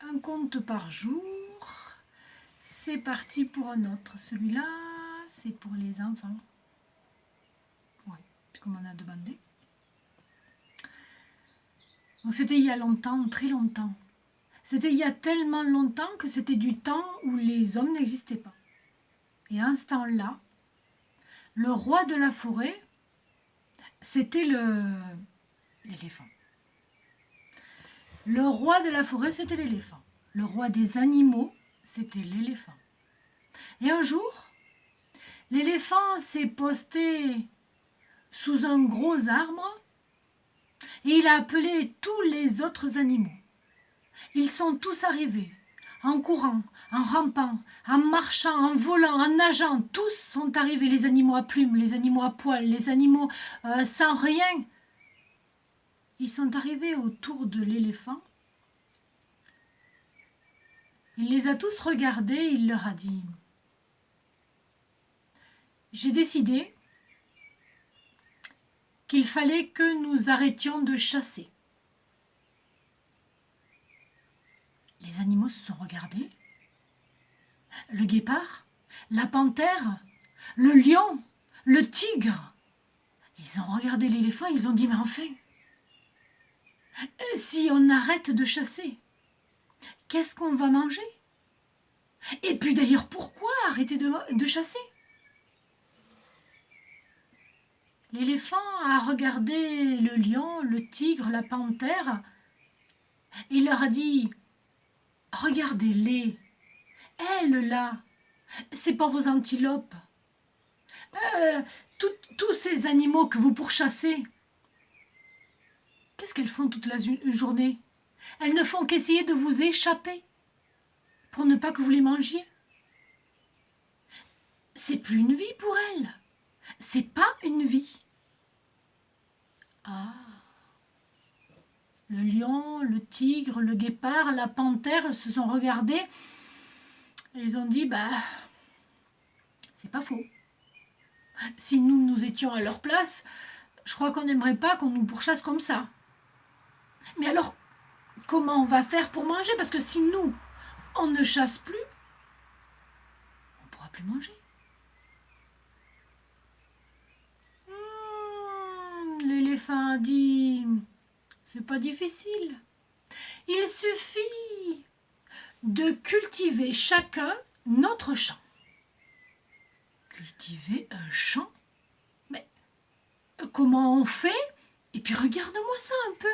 un conte par jour. C'est parti pour un autre. Celui-là, c'est pour les enfants. Oui, puisqu'on m'en a demandé. Donc c'était il y a longtemps, très longtemps. C'était il y a tellement longtemps que c'était du temps où les hommes n'existaient pas. Et à ce temps-là, le roi de la forêt, c'était l'éléphant. Le roi de la forêt, c'était l'éléphant. Le roi des animaux, c'était l'éléphant. Et un jour, l'éléphant s'est posté sous un gros arbre et il a appelé tous les autres animaux. Ils sont tous arrivés, en courant, en rampant, en marchant, en volant, en nageant. Tous sont arrivés, les animaux à plumes, les animaux à poils, les animaux sans rien. Ils sont arrivés autour de l'éléphant. Il les a tous regardés, il leur a dit « J'ai décidé qu'il fallait que nous arrêtions de chasser. » Les animaux se sont regardés. Le guépard, la panthère, le lion, le tigre. Ils ont regardé l'éléphant, ils ont dit « Mais enfin, si on arrête de chasser, qu'est-ce qu'on va manger? Et puis d'ailleurs, pourquoi arrêter de chasser ?» L'éléphant a regardé le lion, le tigre, la panthère. Il leur a dit « Regardez-les, elles là, c'est pas vos antilopes. Tous ces animaux que vous pourchassez, qu'est-ce qu'elles font toute la journée? Elles ne font qu'essayer de vous échapper pour ne pas que vous les mangiez. C'est plus une vie pour elles. C'est pas une vie. » Ah. Le lion, le tigre, le guépard, la panthère se sont regardés et ils ont dit « Bah, c'est pas faux. Si nous étions à leur place, je crois qu'on n'aimerait pas qu'on nous pourchasse comme ça. Mais alors, comment on va faire pour manger? Parce que si nous, on ne chasse plus, on ne pourra plus manger. » L'éléphant a dit « C'est pas difficile. Il suffit de cultiver chacun notre champ. » Cultiver un champ? Mais comment on fait? Et puis regarde-moi ça un peu.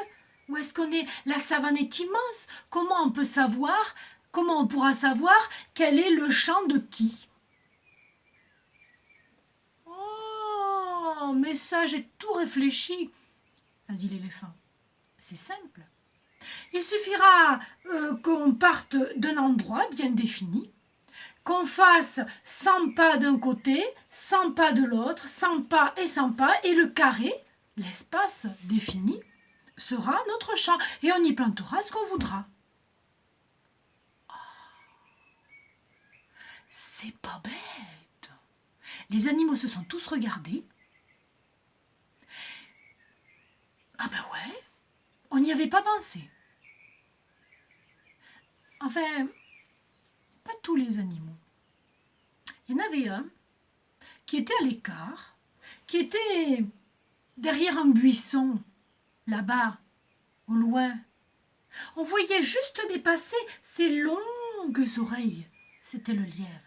Où est-ce qu'on est? La savane est immense. Comment on peut savoir, comment on pourra savoir quel est le champ de qui? Oh, mais ça, j'ai tout réfléchi, a dit l'éléphant. C'est simple. Il suffira qu'on parte d'un endroit bien défini, qu'on fasse 100 pas d'un côté, 100 pas de l'autre, 100 pas, et le carré, l'espace défini, sera notre champ, et on y plantera ce qu'on voudra. Oh, c'est pas bête. Les animaux se sont tous regardés. Ah ben ouais, on n'y avait pas pensé. Enfin, pas tous les animaux. Il y en avait un qui était à l'écart, qui était derrière un buisson, là-bas, au loin. On voyait juste dépasser ses longues oreilles. C'était le lièvre.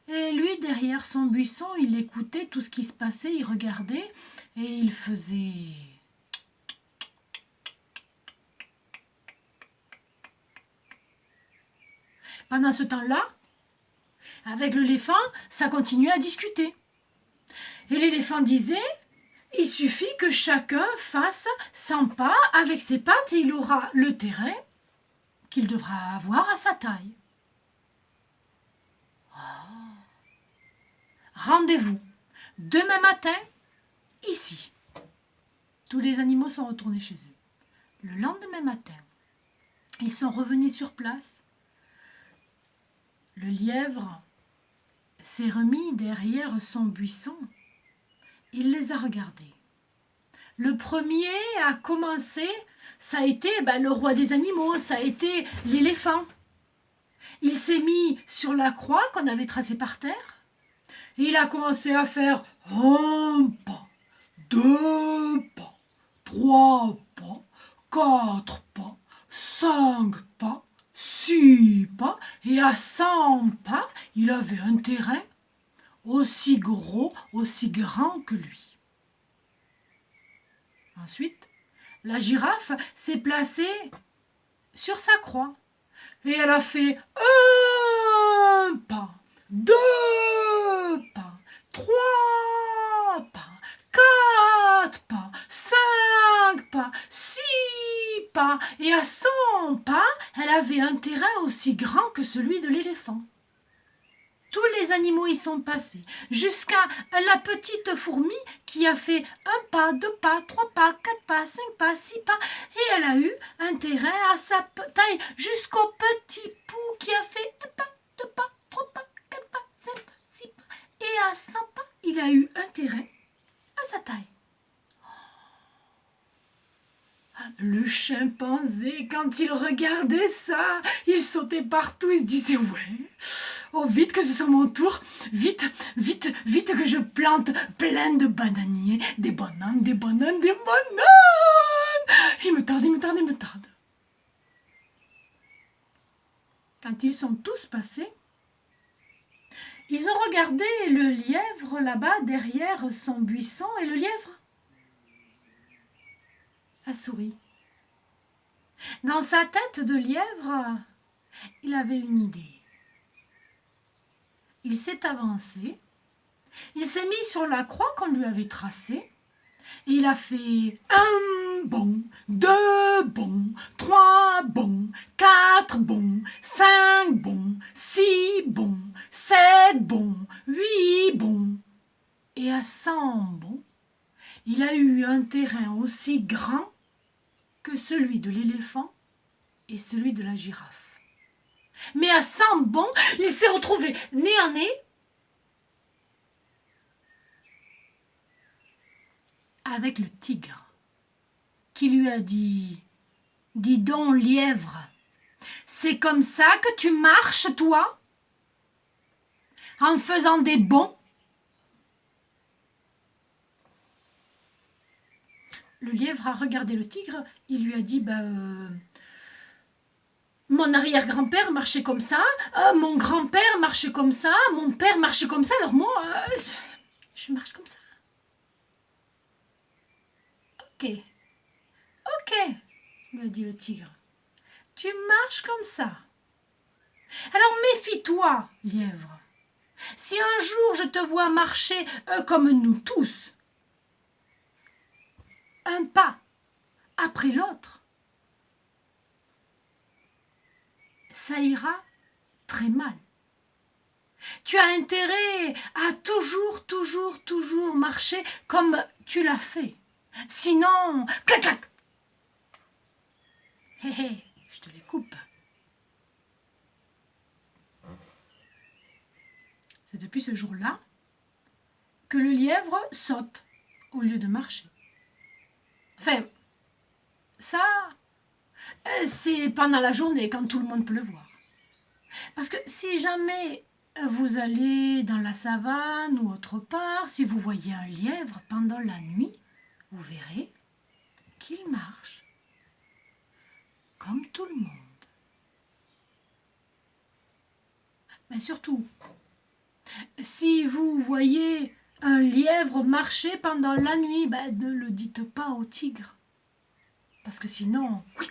Et lui, derrière son buisson, il écoutait tout ce qui se passait, il regardait et il faisait... Pendant ce temps-là, avec l'éléphant, ça continuait à discuter. Et l'éléphant disait, il suffit que chacun fasse 100 pas avec ses pattes et il aura le terrain qu'il devra avoir à sa taille. Oh. Rendez-vous demain matin, ici. Tous les animaux sont retournés chez eux. Le lendemain matin, ils sont revenus sur place. Le lièvre s'est remis derrière son buisson. Il les a regardés. Le premier a commencé Ça a été le roi des animaux, ça a été l'éléphant. Il s'est mis sur la croix qu'on avait tracée par terre. Et il a commencé à faire un pas, deux pas, trois pas, quatre pas, cinq pas, six pas. Et à 100 pas, il avait un terrain aussi gros, aussi grand que lui. Ensuite, la girafe s'est placée sur sa croix. Et elle a fait un pas, deux pas, trois pas, quatre pas, cinq pas, six pas. Et à 100 pas, elle avait un terrain aussi grand que celui de l'éléphant. Tous les animaux y sont passés, jusqu'à la petite fourmi qui a fait un pas, deux pas, trois pas, quatre pas, cinq pas, six pas, et elle a eu un terrain à sa taille, jusqu'au petit pou qui a fait un pas, deux pas, trois pas, quatre pas, cinq pas, six pas, et à 100 pas, il a eu un terrain à sa taille. Le chimpanzé, quand il regardait ça, il sautait partout, il se disait « Ouais, oh vite que ce soit mon tour, vite, vite, vite que je plante plein de bananiers, des bananes, des bananes, des bananes !» Il me tarde, il me tarde, il me tarde. Quand ils sont tous passés, ils ont regardé le lièvre là-bas derrière son buisson et le lièvre a souri. Dans sa tête de lièvre, il avait une idée. Il s'est avancé, il s'est mis sur la croix qu'on lui avait tracée, et il a fait un bond, deux bonds, trois bonds, quatre bonds, cinq bonds, six bonds, sept bonds, huit bonds. Et à 100 bonds, il a eu un terrain aussi grand que celui de l'éléphant et celui de la girafe. Mais à 100 bonds, il s'est retrouvé nez à nez avec le tigre, qui lui a dit « Dis donc, lièvre, c'est comme ça que tu marches, toi, en faisant des bonds ?» Le lièvre a regardé le tigre, il lui a dit mon arrière-grand-père marchait comme ça, mon grand-père marchait comme ça, mon père marchait comme ça, alors moi, je marche comme ça. Ok, ok, lui a dit le tigre, tu marches comme ça. Alors méfie-toi, lièvre. Si un jour je te vois marcher comme nous tous, un pas après l'autre, ça ira très mal. Tu as intérêt à toujours marcher comme tu l'as fait. Sinon, clac, clac. Hé, hé, je te les coupe. C'est depuis ce jour-là que le lièvre saute au lieu de marcher. Enfin, ça, c'est pendant la journée, quand tout le monde peut le voir. Parce que si jamais vous allez dans la savane ou autre part, si vous voyez un lièvre pendant la nuit, vous verrez qu'il marche comme tout le monde. Mais surtout, si vous voyez un lièvre marcher pendant la nuit, ne le dites pas au tigre. Parce que sinon, oui,